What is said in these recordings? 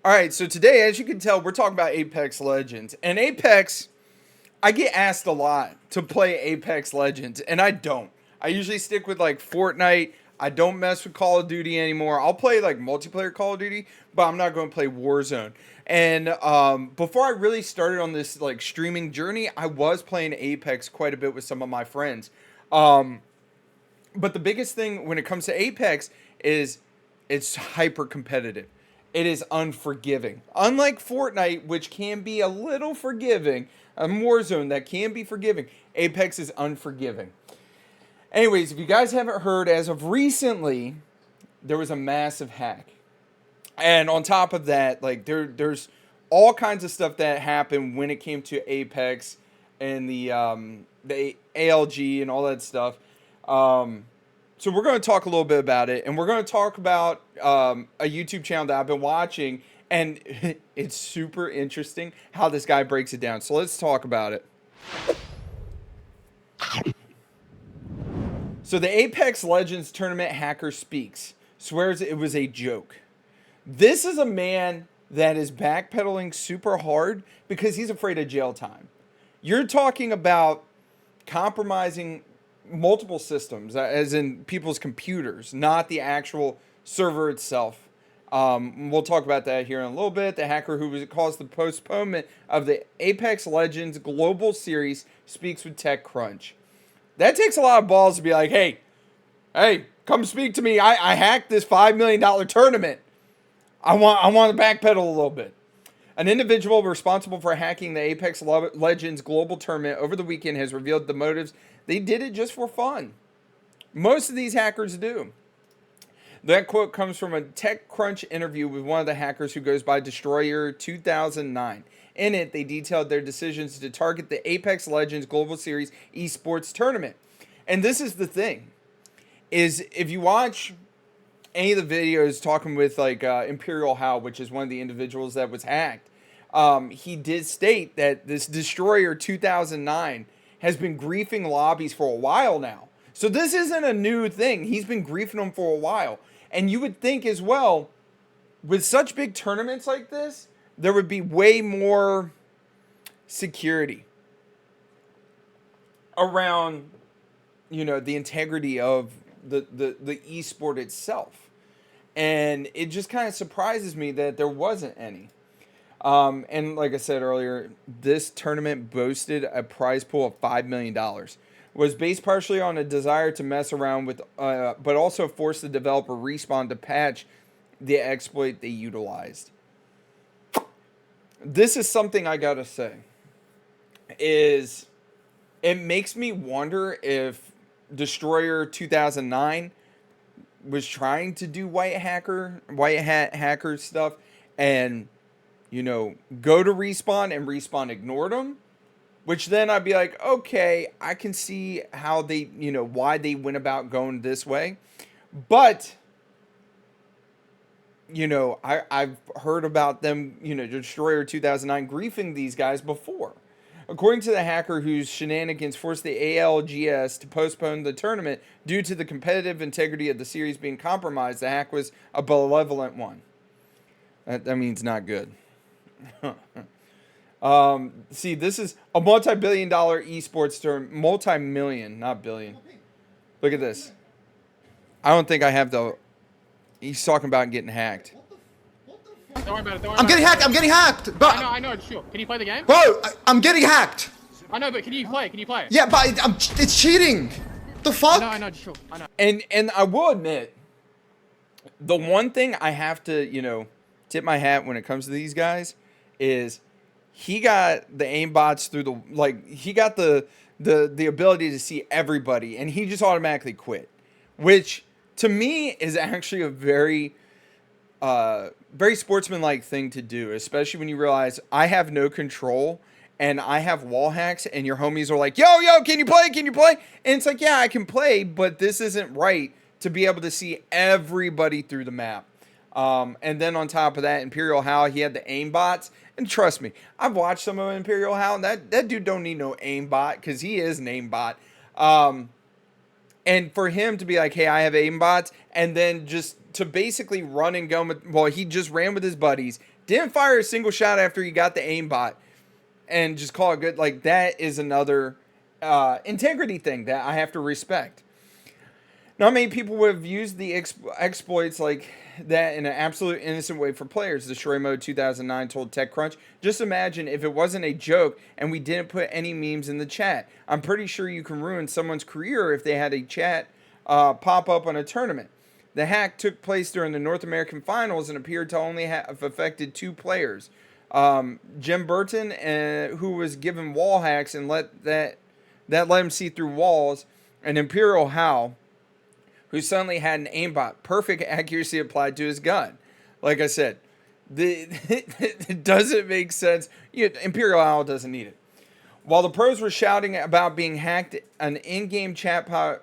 All right, so today, as you can tell, we're talking about Apex Legends. And Apex, I get asked a lot to play Apex Legends, and I don't. I usually stick with like Fortnite. I don't mess with Call of Duty anymore. I'll play like multiplayer Call of Duty, but I'm not going to play Warzone. And before I really started on this like streaming journey, I was playing Apex quite a bit with some of my friends. Um, but the biggest thing when it comes to Apex is it's hyper competitive. It is unforgiving. Unlike Fortnite, which can be a little forgiving, a Warzone that can be forgiving, Apex is unforgiving. Anyways, if you guys haven't heard, as of recently, there was a massive hack. And on top of that, like there's all kinds of stuff that happened when it came to Apex and the ALG and all that stuff. Um, so we're going to talk a little bit about it, and we're going to talk about a YouTube channel that I've been watching, and it's super interesting how this guy breaks it down. So let's talk about it. So the Apex Legends tournament hacker speaks, swears it was a joke. This is a man that is backpedaling super hard because he's afraid of jail time. You're talking about compromising multiple systems, as in people's computers, not the actual server itself. We'll talk about that here in a little bit. The hacker who caused the postponement of the Apex Legends Global Series speaks with TechCrunch. That takes a lot of balls to be like, hey, come speak to me. I hacked this $5 million tournament. I want to backpedal a little bit. An individual responsible for hacking the Apex Legends global tournament over the weekend has revealed the motives. They did it just for fun. Most of these hackers do. That quote comes from a TechCrunch interview with one of the hackers who goes by Destroyer 2009. In it, they detailed their decisions to target the Apex Legends Global Series esports tournament. And this is the thing, is if you watch any of the videos talking with like Imperial How, which is one of the individuals that was hacked, he did state that this Destroyer 2009 has been griefing lobbies for a while now. So this isn't a new thing. He's been griefing them for a while. And you would think as well, with such big tournaments like this, there would be way more security around, the integrity of the esport itself. And it just kind of surprises me that there wasn't any. And like I said earlier, this tournament boasted a prize pool of $5 million. Was based partially on a desire to mess around with, but also force the developer Respawn to patch the exploit they utilized. This is something I gotta say, is it makes me wonder if Destroyer 2009 was trying to do white hat hacker stuff, and go to Respawn and Respawn ignored them. Which then I'd be like, okay, I can see how they, why they went about going this way. But, I've heard about them, Destroyer 2009 griefing these guys before. According to the hacker whose shenanigans forced the ALGS to postpone the tournament due to the competitive integrity of the series being compromised, the hack was a malevolent one. That means not good. See, this is a multi-billion-dollar esports tournament. Multi-million, not billion. Look at this. I don't think I have the... He's talking about getting hacked. Don't worry about it. I'm getting hacked. I'm getting hacked. But I know. Sure. Can you play the game? bro, I'm getting hacked. I know, but can you play? Can you play? Yeah, but it's cheating. The fuck? I know. Sure. I know. And I will admit, the one thing I have to, tip my hat when it comes to these guys is he got the aimbots through he got the ability to see everybody, and he just automatically quit, which to me is actually a very very sportsmanlike thing to do, especially when you realize I have no control and I have wall hacks, and your homies are like, yo, can you play? Can you play? And it's like, yeah, I can play, but this isn't right to be able to see everybody through the map. And then on top of that, Imperial How, he had the aimbots. And trust me, I've watched some of Imperial How, and that dude don't need no aimbot because he is an aimbot. And for him to be like, hey, I have aimbots, and then just to basically run and gun with, well, he just ran with his buddies, didn't fire a single shot after he got the aimbot, and just call it good. Like, that is another integrity thing that I have to respect. Not many people would have used the exploits like that in an absolute innocent way for players. Destroy Mode 2009 told TechCrunch, just imagine if it wasn't a joke and we didn't put any memes in the chat. I'm pretty sure you can ruin someone's career if they had a chat pop up on a tournament. The hack took place during the North American Finals and appeared to only have affected 2 players. Jim Burton, who was given wall hacks and that let him see through walls, and Imperial How, who suddenly had an aimbot, perfect accuracy applied to his gun. Like I said, it doesn't make sense. Imperial Owl doesn't need it. While the pros were shouting about being hacked, an in-game chat bot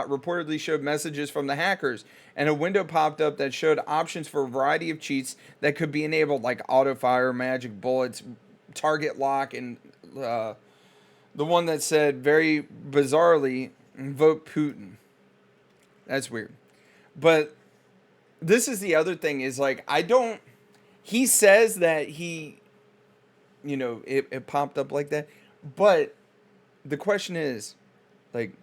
reportedly showed messages from the hackers, and a window popped up that showed options for a variety of cheats that could be enabled, like auto-fire, magic bullets, target lock, and the one that said, very bizarrely, vote Putin. That's weird. But this is the other thing is, like, he says that it popped up like that. But the question is, did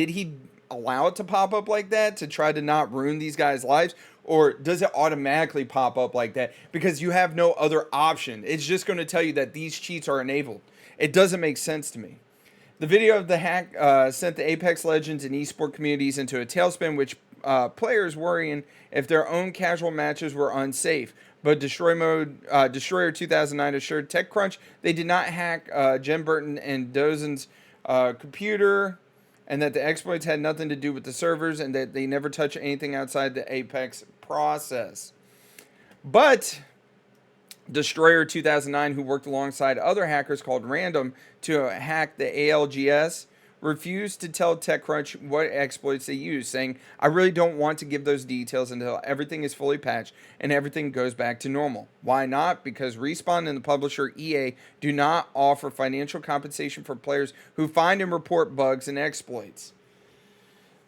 he allow it to pop up like that to try to not ruin these guys' lives? Or does it automatically pop up like that because you have no other option? It's just going to tell you that these cheats are enabled. It doesn't make sense to me. The video of the hack sent the Apex Legends and esports communities into a tailspin, which players worrying if their own casual matches were unsafe. But Destroyer 2009 assured TechCrunch they did not hack Jim Burton and Dozen's computer, and that the exploits had nothing to do with the servers, and that they never touched anything outside the Apex process. But Destroyer 2009, who worked alongside other hackers called Random to hack the ALGS, refused to tell TechCrunch what exploits they used, saying, I really don't want to give those details until everything is fully patched and everything goes back to normal. Why not? Because Respawn and the publisher EA do not offer financial compensation for players who find and report bugs and exploits.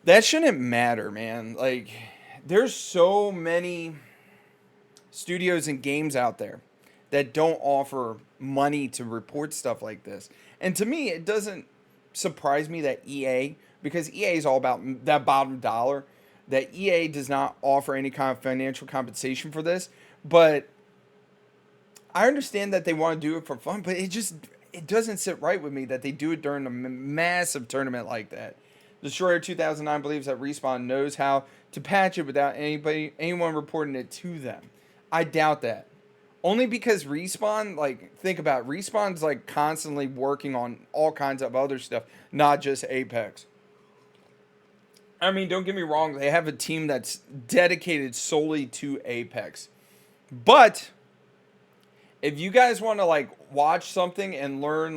That shouldn't matter, man. Like, there's so many studios and games out there that don't offer money to report stuff like this. And to me, it doesn't surprise me that EA, because EA is all about that bottom dollar, that EA does not offer any kind of financial compensation for this. But I understand that they want to do it for fun, but it doesn't sit right with me that they do it during a massive tournament like that. Destroyer 2009 believes that Respawn knows how to patch it without anyone reporting it to them. I doubt that. Only because Respawn, think about it, Respawn's constantly working on all kinds of other stuff, not just Apex. I mean, don't get me wrong, they have a team that's dedicated solely to Apex. But if you guys want to watch something and learn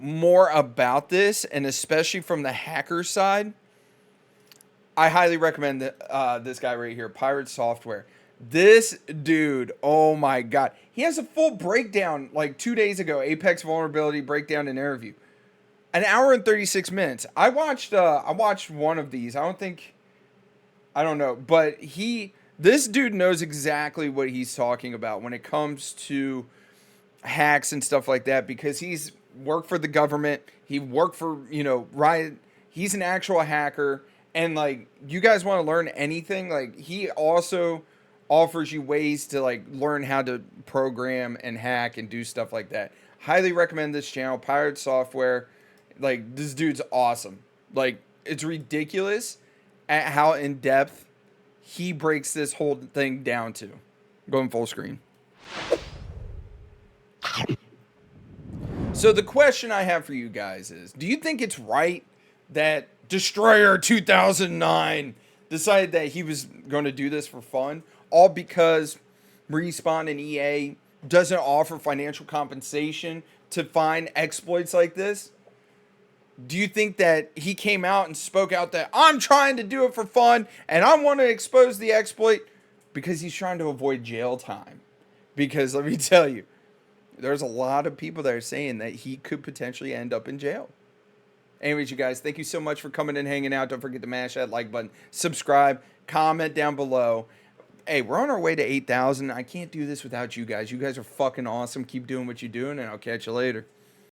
more about this, and especially from the hacker side, I highly recommend this guy right here, Pirate Software. This dude, oh my god. He has a full breakdown 2 days ago, Apex vulnerability breakdown and interview. An hour and 36 minutes. I watched one of these. I don't know, but this dude knows exactly what he's talking about when it comes to hacks and stuff like that, because he's worked for the government. He worked for, Riot. He's an actual hacker, and you guys want to learn anything, he also offers you ways to learn how to program and hack and do stuff like that. Highly recommend this channel, Pirate Software. This dude's awesome. It's ridiculous at how in depth he breaks this whole thing down to. Going full screen. So the question I have for you guys is, do you think it's right that Destroyer 2009 decided that he was going to do this for fun, all because Respawn and EA doesn't offer financial compensation to find exploits like this? Do you think that he came out and spoke out that I'm trying to do it for fun and I want to expose the exploit because he's trying to avoid jail time? Because let me tell you, there's a lot of people that are saying that he could potentially end up in jail. Anyways, you guys, thank you so much for coming and hanging out. Don't forget to mash that like button, subscribe, comment down below. Hey, we're on our way to 8,000. I can't do this without you guys. You guys are fucking awesome. Keep doing what you're doing, and I'll catch you later.